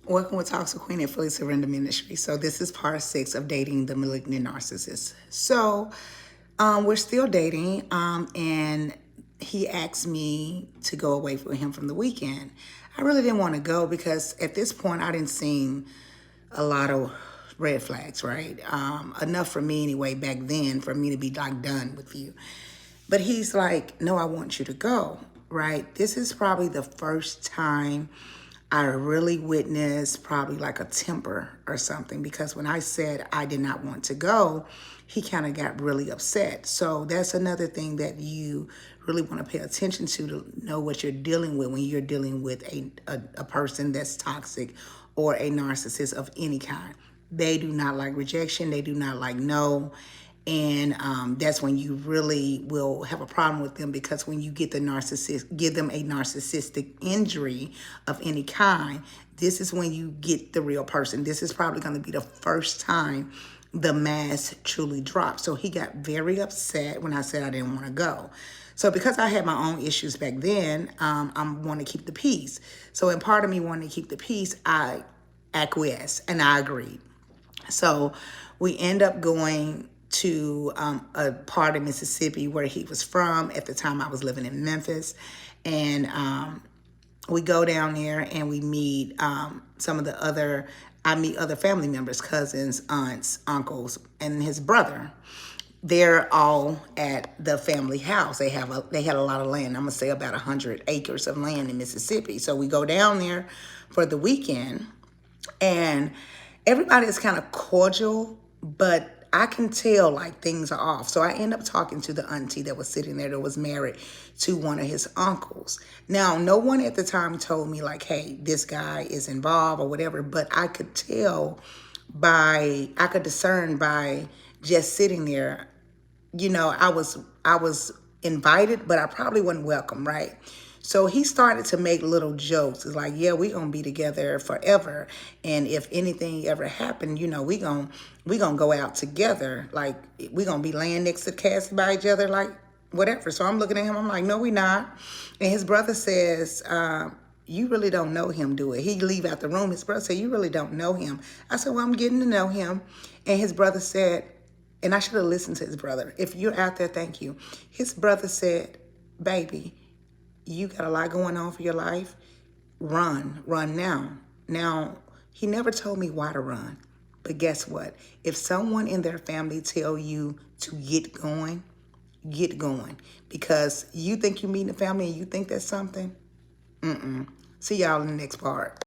Welcome with Talks with Queen at Fully Surrender Ministry. So this is part 6 of dating the malignant narcissist. So we're still dating, and he asked me to go away with him from the weekend. I really didn't want to go because at this point I didn't see a lot of red flags, right? Enough for me anyway back then for me to be like done with you. But he's like, no, I want you to go, right? This is probably the first time I really witnessed probably like a temper or something, because when I said I did not want to go, he kind of got really upset. So that's another thing that you really want to pay attention to know what you're dealing with when you're dealing with a person that's toxic or a narcissist of any kind. They do not like rejection. They do not like no. And that's when you really will have a problem with them, because when you get the narcissist, give them a narcissistic injury of any kind, this is when you get the real person. This is probably going to be the first time the mask truly drops. So he got very upset when I said I didn't want to go. So because I had my own issues back then, I want to keep the peace. So in part of me wanting to keep the peace, I acquiesced and I agreed. So we end up going to a part of Mississippi where he was from. At the time I was living in Memphis. And we go down there and we meet I meet other family members, cousins, aunts, uncles, and his brother. They're all at the family house. They had a lot of land. I'm gonna say about 100 acres of land in Mississippi. So we go down there for the weekend, and everybody is kind of cordial, but I can tell like things are off. So I end up talking to the auntie that was sitting there that was married to one of his uncles. Now, no one at the time told me like, hey, this guy is involved or whatever, but I could discern by just sitting there, I was invited, but I probably wasn't welcome, right? So he started to make little jokes. It's like, yeah, we gonna be together forever, and if anything ever happened, we gonna go out together. Like we gonna be laying next to the casket by each other, like whatever. So I'm looking at him. I'm like, no, we not. And his brother says, you really don't know him, do it? He leave out the room. His brother said, you really don't know him. I said, well, I'm getting to know him. And his brother said, and I should have listened to his brother. If you're out there, thank you. His brother said, baby, you got a lot going on for your life. Run now. Now, he never told me why to run. But guess what? If someone in their family tell you to get going, get going. Because you think you meet the family and you think that's something. See y'all in the next part.